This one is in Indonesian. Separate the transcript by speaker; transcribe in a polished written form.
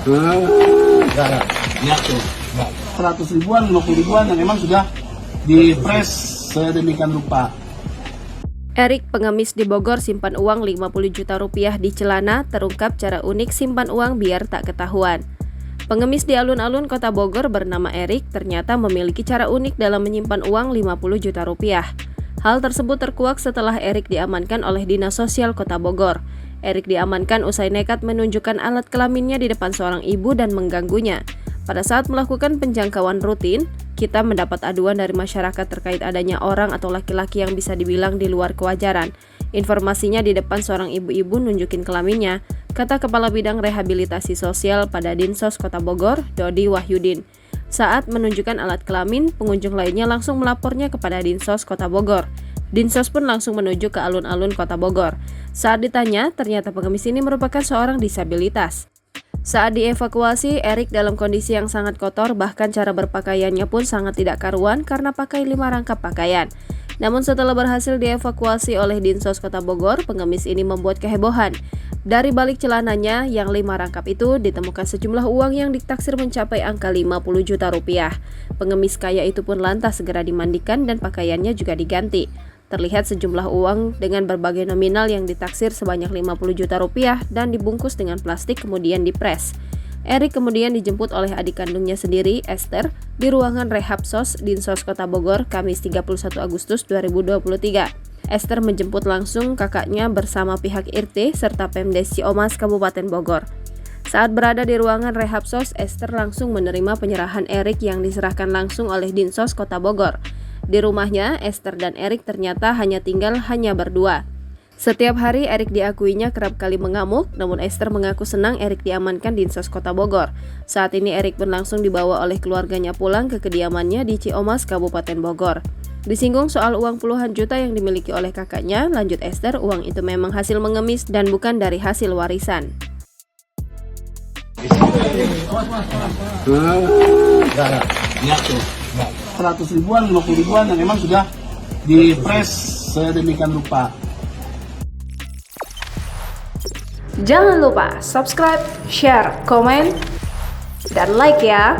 Speaker 1: Enggak. Lihat tuh. 100 ribuan, 50 ribuan yang memang sudah dipres sedemikian rupa.
Speaker 2: Erik, pengemis di Bogor, simpan uang 50 juta rupiah di celana, terungkap cara unik simpan uang biar tak ketahuan. Pengemis di alun-alun kota Bogor bernama Erik ternyata memiliki cara unik dalam menyimpan uang 50 juta rupiah. Hal tersebut terkuak setelah Erik diamankan oleh Dinas Sosial Kota Bogor. Erik diamankan usai nekat menunjukkan alat kelaminnya di depan seorang ibu dan mengganggunya. Pada saat melakukan penjangkauan rutin, kita mendapat aduan dari masyarakat terkait adanya orang atau laki-laki yang bisa dibilang di luar kewajaran. Informasinya di depan seorang ibu-ibu nunjukin kelaminnya, kata Kepala Bidang Rehabilitasi Sosial pada Dinsos Kota Bogor, Dodi Wahyudin. Saat menunjukkan alat kelamin, pengunjung lainnya langsung melapornya kepada Dinsos Kota Bogor. Dinsos pun langsung menuju ke alun-alun Kota Bogor. Saat ditanya, ternyata pengemis ini merupakan seorang disabilitas. Saat dievakuasi, Erik dalam kondisi yang sangat kotor, bahkan cara berpakaiannya pun sangat tidak karuan karena pakai 5 rangkap pakaian. Namun setelah berhasil dievakuasi oleh Dinsos Kota Bogor, pengemis ini membuat kehebohan. Dari balik celananya yang 5 rangkap itu ditemukan sejumlah uang yang ditaksir mencapai angka 50 juta rupiah. Pengemis kaya itu pun lantas segera dimandikan dan pakaiannya juga diganti. Terlihat sejumlah uang dengan berbagai nominal yang ditaksir sebanyak 50 juta rupiah dan dibungkus dengan plastik kemudian dipres. Erik kemudian dijemput oleh adik kandungnya sendiri, Esther, di ruangan rehab SOS Dinsos Kota Bogor, Kamis 31 Agustus 2023. Esther menjemput langsung kakaknya bersama pihak RT serta Pemdes Ciamas Kabupaten Bogor. Saat berada di ruangan rehab SOS, Esther langsung menerima penyerahan Erik yang diserahkan langsung oleh Dinsos Kota Bogor. Di rumahnya, Esther dan Erik ternyata tinggal berdua. Setiap hari Erik diakuinya kerap kali mengamuk, namun Esther mengaku senang Erik diamankan Dinsos Kota Bogor. Saat ini Erik pun langsung dibawa oleh keluarganya pulang ke kediamannya di Ciamas, Kabupaten Bogor. Disinggung soal uang puluhan juta yang dimiliki oleh kakaknya, lanjut Esther, uang itu memang hasil mengemis dan bukan dari hasil warisan.
Speaker 1: Enggak. Lihat tuh. 100 ribuan, 50 ribuan yang memang sudah dipres sedemikian rupa.
Speaker 2: Jangan lupa subscribe, share, komen, dan like ya.